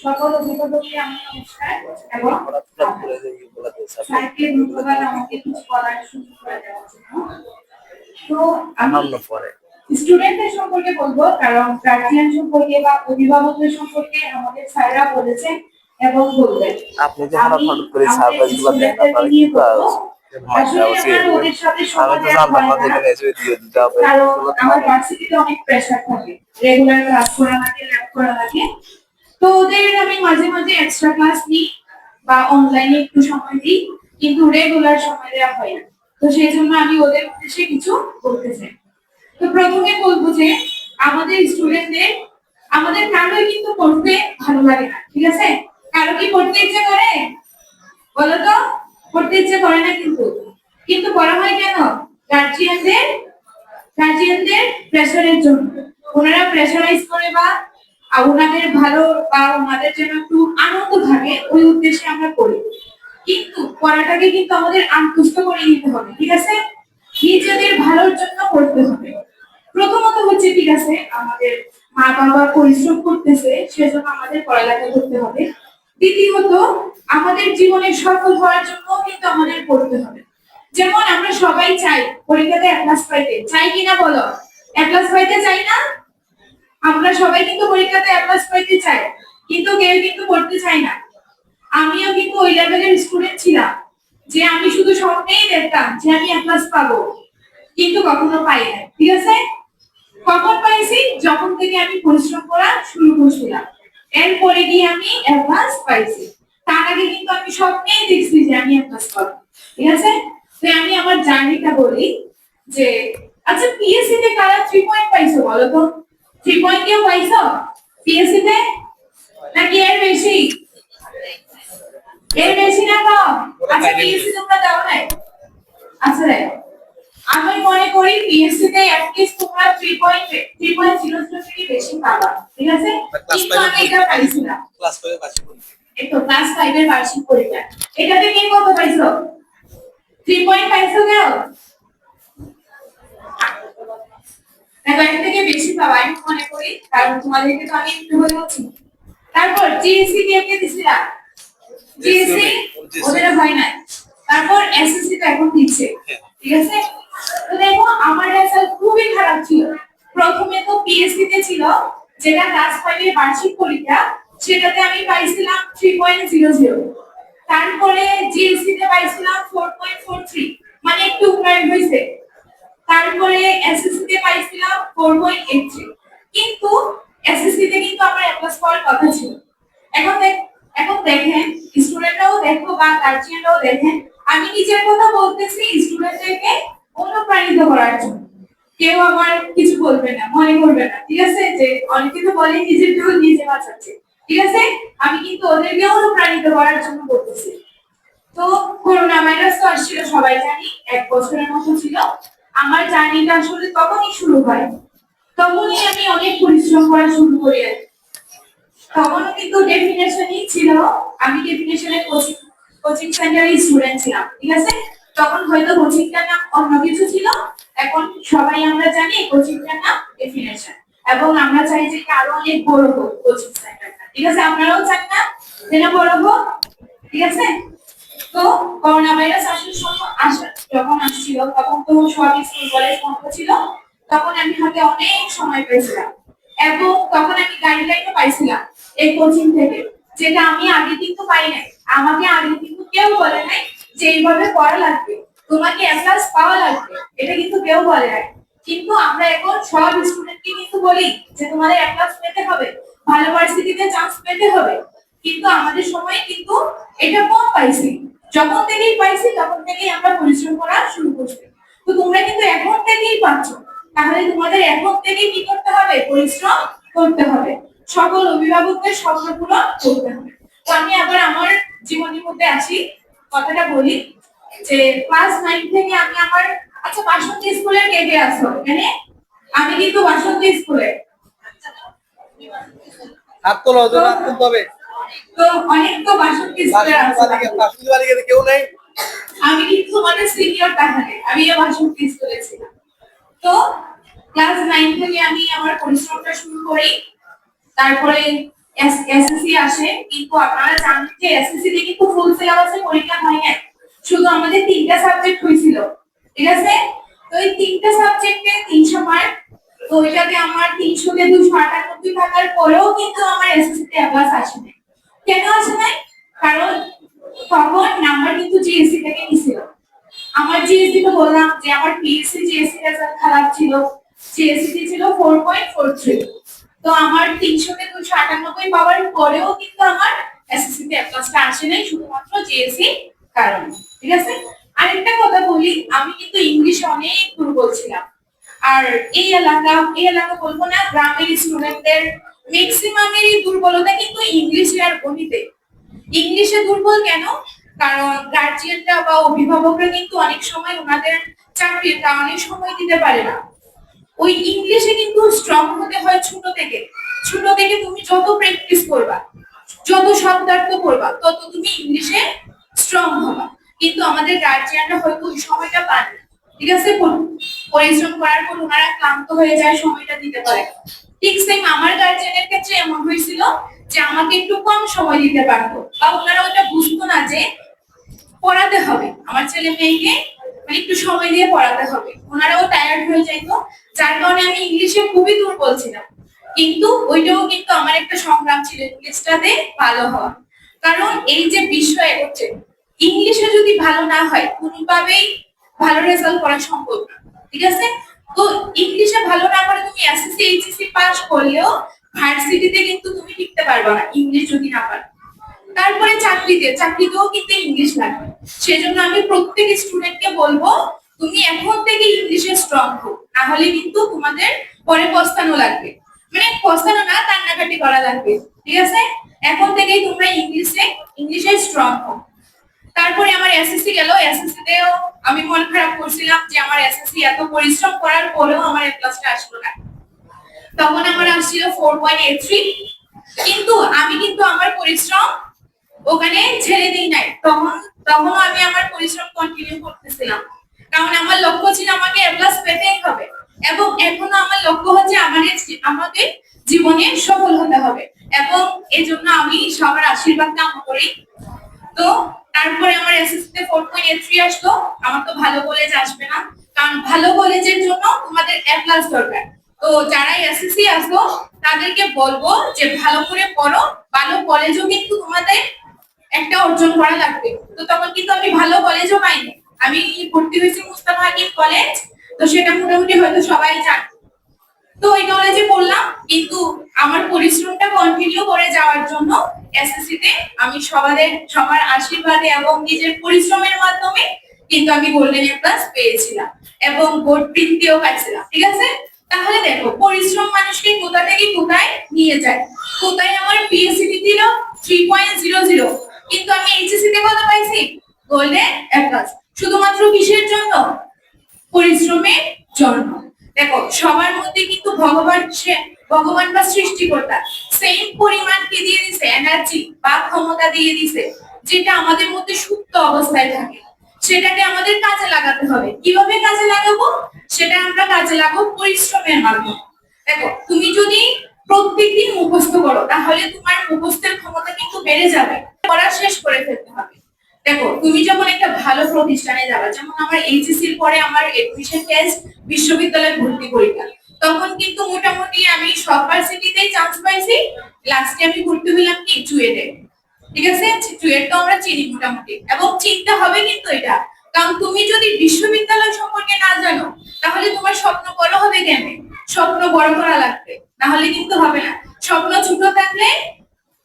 সকল অভিভাবককে আমি নমস্কার এবং স্যারকে ধন্যবাদ আমাকে কিছু বলার সুযোগ করে দেওয়ার জন্য। তো আমি স্টুডেন্টদের সম্পর্কে বলবো, কারণ গার্জিয়ান সম্পর্কে বা অভিভাবকদের সম্পর্কে আমাদের স্যাররা বলেছেন এবং বলবেন। আপনি যখন হঠাৎ করে সারপ্রাইজগুলো দেন আপনারা কি আসলে আমার ওদের সাথে সময় দেওয়া হয় না, কারণ আমার ভার্সিটিতে অনেক প্রেসার থাকে, রেগুলার ক্লাস করা লাগে, ল্যাব করা লাগে। তো ওদের আমি মাঝে মাঝে এক্সট্রা ক্লাস নিই বা অনলাইনে একটু সময় দিই, কিন্তু রেগুলার সময় দেওয়া হয় না। তো সেই জন্য আমি ওদের উদ্দেশ্যে কিছু বলতে চাই। তো প্রথমে বলবো যে আমাদের স্টুডেন্টদের, আমাদের কারোই কিন্তু পড়তে ভালো লাগে না, ঠিক আছে? কারো কি পড়তে ইচ্ছে করে? বলো তো, পড়তে ইচ্ছে করে না, কিন্তু কিন্তু পড়া হয় কেন? গার্জিয়ানদের গার্জিয়ানদের প্রেসারের জন্য। ওনারা প্রেসারাইজ করে বা ওনাদের ভালো বা ওনাদের যেন একটু আনন্দ থাকে, ওই উদ্দেশ্যে আমরা করি। কিন্তু পড়াটাকে কিন্তু আমাদের আত্মস্থ করে নিতে হবে, ঠিক আছে? নিজেদের ভালোর জন্য করতে হবে। প্রথমত হচ্ছে, ঠিক আছে, আমাদের মা বাবা পরিশ্রম করতেছে, সেজন্য আমাদের পড়ালেখা করতে হবে। দ্বিতীয়ত, আমাদের জীবনে সফল হওয়ার জন্য কিন্তু আমাদের পড়তে হবে। যেমন আমরা সবাই চাই পরীক্ষাতে এ প্লাস পাইতে, চাই কিনা বলো? এ প্লাস পাইতে চাই না? আমরা সবাই কিন্তু পরীক্ষাতে এ প্লাস পাইতে চাই, কিন্তু কেউ কিন্তু পড়তে চায় না। আমিও কিন্তু ওই লেভেলের স্টুডেন্ট ছিলাম যে আমি শুধু স্বপ্নেই দেখতাম যে আমি এ প্লাস পাবো, কিন্তু কখনো পাই না, ঠিক আছে? কখন পাইছি? যখন থেকে আমি পরিশ্রম করা শুরু করছিলাম, এরপরে গিয়ে আমি এ প্লাস পাইছি। তার আগে কিন্তু আমি স্বপ্নেই দেখছি যে আমি এ প্লাস পাবো, ঠিক আছে? তো আমি আমার জার্নিটা বলি যে, আচ্ছা, পিএসসি তে কারা 3 পয়েন্ট পাইছো বলো তো? 3 পয়েন্ট কেউ পাইছো পিএসসি তে? নাকি এর বেশি? এর বেশি না কম? আচ্ছা, পিএসসি তোমরা দাও নাই? আচ্ছা, আমি মনে করি পিএসসি তে অ্যাট লিস্ট তোমরা 3.0 থেকে বেশি পাবা, ঠিক আছে? কিন্তু আমি এটা পাইছি না। ক্লাস 5 এর বার্ষিক পরীক্ষা, এই তো ক্লাস 5 এর বার্ষিক পরীক্ষা, এটাতে কে কত পাইছো? 3 পয়েন্ট পাইছো কেউ? দেখো, এর থেকে বেশি পাবা আমি মনে করি, কারণ তোমাদেরকে তো আমি একটু বলে বলছি। তারপর জিএসসি কে দিছিলা? জিএসসি ওদের হয় না। তারপর এসএসসি তো এখন দিচ্ছে, ঠিক আছে? তো দেখো, আমার রেজাল্ট খুবই খারাপ ছিল। প্রথমে তো পিএসসি তে ছিল, যেটা ক্লাস 5 এর বার্ষিক পরীক্ষা, সেটাতে আমি পাইছিলাম 3.00। তারপরে জিএসসি তে পাইছিলাম 4.43, মানে একটু উন্নয়ন হয়েছে। তারপরে এসএসসি তে পাইছিলাম 4.83, কিন্তু এসএসসি তে কিন্তু আমার এ প্লাস পাওয়ার কথা ছিল। এখন এখন দেখেন, স্টুডেন্টরাও দেখো বা গার্জিয়ানরাও দেখেন, আমি নিজের কথা বলতেছি স্টুডেন্টদেরকে অনুপ্রাণিত করার জন্য। কেউ আবার কিছু বলবে না, মনে করবে না, ঠিক আছে? যে অনেকে তো বলে নিজের জীবন নিজে বাঁচাচ্ছে, ঠিক আছে? আমি কিন্তু ওদেরকে অনুপ্রাণিত করার জন্য বলতেছি। তো করোনা ভাইরাস তো আসছিল, সবাই জানি, 1 বছরের মতো ছিল। আমার জার্নিটা আসলে তখনই শুরু হয়, তখনই আমি অনেক পরিশ্রম করা শুরু করি। তখনও কিন্তু ডেফিনেশনই ছিল, আমি ডেফিনেশনের কোচিং সেন্টারে স্টুডেন্ট ছিলাম, ঠিক আছে? তখন হয়তো কোচিংটার নাম অন্য কিছু ছিল, এখন সবাই আমরা জানি কোচিংটার নাম ডেফিনেশন। এবং আমরা চাই যে আরো অনেক বড় হোক কোচিং সেন্টারটা, ঠিক আছে? আপনারাও চান না যেন বড় হোক, ঠিক আছে? তো করোনা ভাইরাস যখন আসছিল, তখন তো সব স্কুল কলেজ বন্ধ ছিল। তখন আমি হাতে অনেক সময় পেয়েছিলাম, এবং তখন আমি গাইডলাইনও পাইছিলাম এই কোচিং থেকে, যেটা আমি আগে কিন্তু পাই নাই। আমাকে আগে কিন্তু কেউ বলে নাই যে এইভাবে পড়া লাগবে, তোমাকে এ প্লাস পাওয়া লাগবে, এটা কিন্তু কেউ বলে নাই। কিন্তু আমরা এখন সব স্টুডেন্টকে কিন্তু বলি যে তোমাদের এ প্লাস পেতে হবে, ভালো ভার্সিটিতে চান্স পেতে হবে। কিন্তু আমাদের সময় কিন্তু এটা কম পাইছি। যখন থেকেই পাইছি তখন থেকেই আমরা পরিশ্রম করা শুরু করছি। তো তোমরা কিন্তু এখন থেকেই পাচ্ছ, তাহলে তোমাদের এখন থেকেই কি করতে হবে? পরিশ্রম করতে হবে, সকল অভিভাবকদের স্বপ্ন পূরণ করতে হবে। তো আমি আবার আমার জীবনের মধ্যে আসি, কথাটা বলি যে ক্লাস 9 থেকে আমি আমার, আচ্ছা, বাসন্তী স্কুলের কে কে আছো এখানে? আমি কিন্তু বাসন্তী স্কুলে। তো অনেক তো বাসন্তী স্কুলে আছে, কেউ নেই। আমি কিন্তু তোমাদের সিনিয়র, তাহলে আমি বাসন্তী স্কুলে ছিলাম। তো ক্লাস 9 থেকে আমি আমার পরিশ্রমটা শুরু করি। তারপরে এসএসসি আসে, কিন্তু আপনারা জানেন যে এসএসসি তে কিন্তু ফুল সিলেবাসে পরীক্ষা হয় না, শুধু আমাদের 3টা সাবজেক্ট হয়েছিল, ঠিক আছে? তো এই 3টা সাবজেক্টে 300 মার্ক, তো এটাতে আমার 300 তে 298 থাকার পরেও কিন্তু আমার এসএসসি তে এ প্লাস আসে নাই। কেন আসে নাই? কারণ তখন নাম্বার কিন্তু জিএসসি থেকে নিছিল। আমার জিএসসি তো বললাম যে আমার পিএসসি জিএসসি রেজাল্ট খারাপ ছিল, জিএসসি ছিল 4.43। তো আমার 300 তে 298 পাওয়ার পরেও কিন্তু আমার এসএসসি তে এ প্লাসটা আসে নাই, শুধুমাত্র জিএসসি কারণে, ঠিক আছে? আরেকটা কথা বলি, আমি কিন্তু ইংলিশে অনেক দুর্বল ছিলাম। আর এই এলাকা বলবো না, গ্রামের স্টুডেন্টদের ম্যাক্সিমামেরই দুর্বলতা কিন্তু ইংলিশে আর গণিতে। ইংলিশে দুর্বল কেন? কারণ গার্জিয়ানরা বা অভিভাবকরা কিন্তু অনেক সময় ওনাদের চাকরির কারণে সময় দিতে পারে না। ওই ইংলিশে কিন্তু স্ট্রং হতে হয় ছোট থেকে। ছোট থেকে তুমি যত প্র্যাকটিস করবা, যত শব্দার্থ করবা, তত তুমি ইংলিশে স্ট্রং হবা। কিন্তু আমাদের গার্জিয়ানরা হয়তো ওই সময়টা পান না, ঠিক আছে? পরিশ্রম করার পর ওনারা ক্লান্ত হয়ে যায়, সময়টা দিতে পারে না। ঠিক সেম আমার গার্জিয়ানের ক্ষেত্রে এমন হয়েছিল যে আমাকে একটু কম সময় দিতে পারতো, বা ওনারা ওটা বুঝতো না যে পড়াতে হবে আমার ছেলে মেয়েকে, মানে একটু সময় দিয়ে পড়াতে হবে। ওনারাও টায়ার্ড হয়ে যাইতো, যার কারণে আমি ইংলিশে খুবই দুর্বল ছিলাম। কিন্তু ওইটাও কিন্তু আমার একটা সংগ্রাম ছিল ইংলিশটাতে ভালো হওয়া। কারণ এই যে বিষয় হচ্ছে, ইংলিশে যদি ভালো না হয় কোনোভাবেই ভালো রেজাল্ট করা সম্ভব না, ঠিক আছে? তো ইংলিশে ভালো না করে তুমি এসএসসি এইচএসসি পাস করলেও ভার্সিটিতে কিন্তু তুমি টিকতে পারবে না ইংলিশ যদি না পারো। তারপরে চাকরিতেও কিন্তু ইংলিশ লাগবে। সেজন্য আমি প্রত্যেক স্টুডেন্টকে বলবো, তুমি এখন থেকে ইংলিশে স্ট্রং হও, না হলে কিন্তু তোমাদের পরে পস্তানো লাগবে। মানে পস্তানো না, কান্নাকাটি করা লাগবে, ঠিক আছে? এখন থেকেই তোমরা ইংলিশে স্ট্রং হও। তারপরে আমার এসএসসি গেল, এসএসসি তেও আমি মন খারাপ করছিলাম যে আমার এসএসসি এত পরিশ্রম করার পরেও আমার এ প্লাসটা আসলো না। তখন আমার আসছিল 4.83। কিন্তু আমি কিন্তু আমার পরিশ্রম ওখানে ছেড়ে দিই নাই, তখনও আমি আমার পরিশ্রম কন্টিনিউ করতেছিলাম। কারণ আমার লক্ষ্য ছিল আমাকে এ প্লাস পেতেই হবে, এবং এখনো আমার লক্ষ্য হচ্ছে আমাদের জীবনে সফল হতে হবে, এবং এই জন্য আমি সবার আশীর্বাদ কামনা করি। তো তারপরে আমার এসএসসি তে 4.83 আসলো। আমার তো ভালো কলেজ আসবে না, কারণ ভালো কলেজের জন্য তোমাদের এ প্লাস দরকার। তো যারা এসএসসি আসলো তাদেরকে বলবো যে ভালো করে পড়ো, ভালো কলেজও কিন্তু তোমাদের একটা অর্জন করা লাগবে। তো তখন কিন্তু আমি ভালো কলেজও পাইনি, আমি ভর্তি হয়েছি মুস্তাফা হাকিম কলেজ, তো সেটা মোটামুটি হয়তো সবাই জানে। তো ওই কলেজে পড়লাম, কিন্তু আমার পরিশ্রমটা কন্টিনিউ করে যাওয়ার জন্য এসএসসি তে আমি সবার আশীর্বাদে এবং নিজের পরিশ্রমের মাধ্যমে কিন্তু আমি গোল্ডেন এ প্লাস পেয়েছিলাম, এবং বোর্ড প্রিন্টও পাইছিলাম, ঠিক আছে? তাহলে দেখো, পরিশ্রম মানুষকে কোথা থেকে কোথায় নিয়ে যায়। কোথায় আমার পিএসসি ছিল 3.00, কিন্তু আমি এইচএসসি তে কত পাইছি? Golden A plus. শুধুমাত্র কিসের জন্য? পরিশ্রমের জন্য। দেখো, সবার মধ্যে কিন্তু ভগবান বা সৃষ্টিকর্তা সেম পরিমাণ কি দিয়ে দিছে? এনার্জি বা ক্ষমতা দিয়ে দিছে, যেটা আমাদের মধ্যে সুপ্ত অবস্থায় থাকে। সেটাকে আমাদের কাজে লাগাতে হবে। কিভাবে কাজে লাগাবো? সেটা আমরা কাজে লাগাবো পরিশ্রমের মাধ্যমে। দেখো, তুমি যদি প্রত্যেকদিন মুখস্থ করো, তাহলে তোমার মুখস্থের ক্ষমতা কিন্তু বেড়ে যাবে। পড়া শেষ করে ফেলতে হবে। দেখো, তুমি যখন একটা ভালো প্রতিষ্ঠানে যাবে, যেমন আমার এইচএসসির পরে আমার এডমিশন টেস্ট, বিশ্ববিদ্যালয়ে ভর্তি পরীক্ষা, তখন কিন্তু মোটামুটি আমি সব ভার্সিটিতেই চান্স পাইছি। লাস্টে আমি ভর্তি হইলাম কি চুয়েটে, ঠিক আছে? চুয়েট তো আমরা চিনি মোটামুটি, এবং চিন্তা হবে কিন্তু এটা। কারণ তুমি যদি বিশ্ববিদ্যালয় সম্পর্কে না জানো, তাহলে তোমার স্বপ্ন বড় হবে কেন? স্বপ্ন বড় করা লাগবে, তাহলে কিন্তু হবে না। স্বপ্ন ছোট থাকলে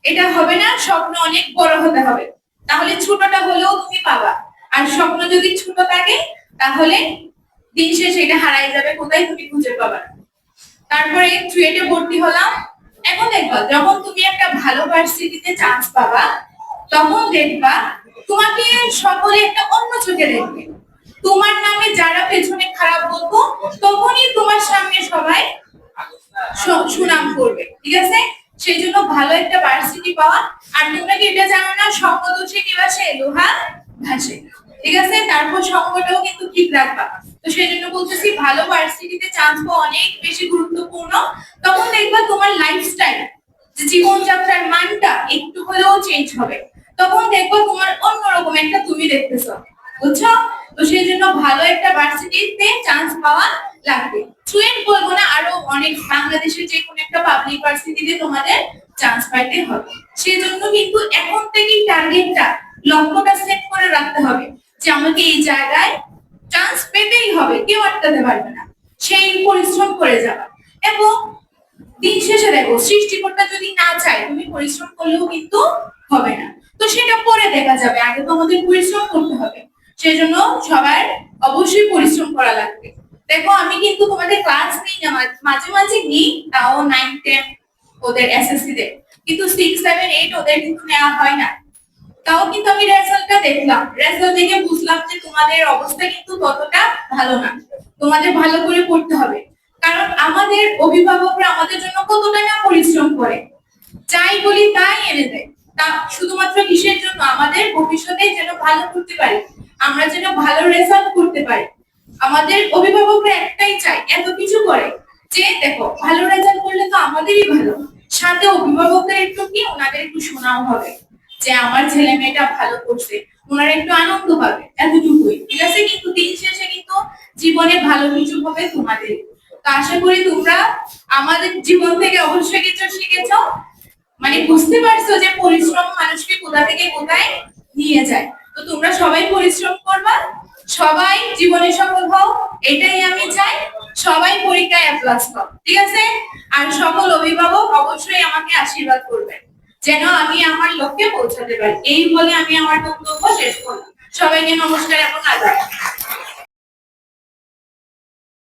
এটা হবে না, স্বপ্ন অনেক বড় হতে হবে, তাহলে ছোটটা হলেও তুমি পাবা। আর স্বপ্ন যদি ছোট থাকে, তাহলে দিন শেষে এটা হারাই যাবে, কোথায় তুমি খুঁজে পাবা না। তারপরে চুয়েটে ভর্তি হলাম। এখন দেখবা, যখন তুমি একটা ভালো ভার্সিটিতে চান্স পাবা, তখন দেখবা তোমাকে সকলে একটা অন্য চোখে দেখবে। তোমার নামে যারা পেছনে খারাপ বলবো, তখনই তোমার সামনে সবাই সুনাম করবে, ঠিক আছে? সেই জন্য ভালো একটা ভার্সিটি পাওয়া। আর তোমরা কি এটা জানো না, সঙ্গ দোষে কি ভাসে? লোহা ভাসে, ঠিক আছে? তারপর সঙ্গটাও কিন্তু ঠিক রাখবা। তো সেই জন্য বলতেছি, ভালো ভার্সিটিতে চান্স পাওয়া অনেক বেশি গুরুত্বপূর্ণ। তখন দেখবা তোমার লাইফস্টাইল যে জীবনযাত্রার মানটা একটু হলেও চেঞ্জ হবে, তখন দেখবো তোমার অন্যরকম একটা তুমি দেখতেছো, বুঝছো? তো সেই জন্য ভালো একটা ভার্সিটিতে চান্স পাওয়া লাগবে। স্টুডেন্ট বলবো না, আরো অনেক বাংলাদেশের যে কোনো একটা পাবলিক ভার্সিটিতে তোমাদের চান্স পাইতে হবে। সেই জন্য কিন্তু এখন থেকেই টার্গেটটা, লক্ষ্যটা সেট করে রাখতে হবে যে আমাকে এই জায়গায় চান্স পেতেই হবে, কেউ আটকাতে পারবে না। সেই পরিশ্রম করে যাবা। এবং দিন শেষে দেখো, সৃষ্টিকর্তা যদি না চায় তুমি পরিশ্রম করলেও কিন্তু হবে না। তো সেটা পরে দেখা যাবে, আগে তো আমাদের পরিশ্রম করতে হবে। সেই জন্য সবার অবশ্যই পরিশ্রম করা লাগবে। দেখো আমি কিন্তু তোমাদের ক্লাস নিই না, মাঝে মাঝে নিই, তাও 9, 10 ওদের এসএসসি তে, কিন্তু 6, 7, 8 ওদের কিন্তু নেওয়া হয় না। তাও কিন্তু আমি রেজাল্টটা দেখলাম, রেজাল্ট দেখে বুঝলাম যে তোমাদের অবস্থা কিন্তু ততটা ভালো না। তোমাদের ভালো করে পড়তে হবে, কারণ আমাদের অভিভাবকরা আমাদের জন্য কতটা না পরিশ্রম করে, যাই বলি তাই এনে দেয়। তা শুধুমাত্র কিসের জন্য? আমাদের ভবিষ্যতে যেন ভালো করতে পারি, আমরা যেন ভালো রেজাল্ট করতে পারি। আমাদের অভিভাবকরা একটাই চায়, এত কিছু করে যে দেখো ভালো রেজাল্ট করলে তো আমাদেরই ভালো, সাথে অভিভাবকদের একটু কি ওনাদের একটু শোনাও হবে যে আমার ছেলে মেয়েটা ভালো করছে, ওনারা একটু আনন্দ পাবে, এতটুকুই, ঠিক আছে? কিন্তু দিন শেষে কিন্তু জীবনে ভালো কিছু হবে তোমাদের। তো আশা করি তোমরা আমাদের জীবন থেকে অবশ্যই কিছু শিখেছো, মানে বুঝতে পারছো যে পরিশ্রম মানুষকে কোথা থেকে কোথায় নিয়ে যায়। তো তোমরা সবাই পরিশ্রম করবা, সবাই জীবনে সফল হও, এটাই আমি চাই। সবাই পরীক্ষায় এ প্লাস পাও, ঠিক আছে? আর সকল অভিভাবক অবশ্যই আমাকে আশীর্বাদ করবেন যেন আমি আমার লক্ষ্যে পৌঁছাতে পারি। এই বলে আমি আমার বক্তব্য শেষ করলাম। সবাইকে নমস্কার এবং আদাব।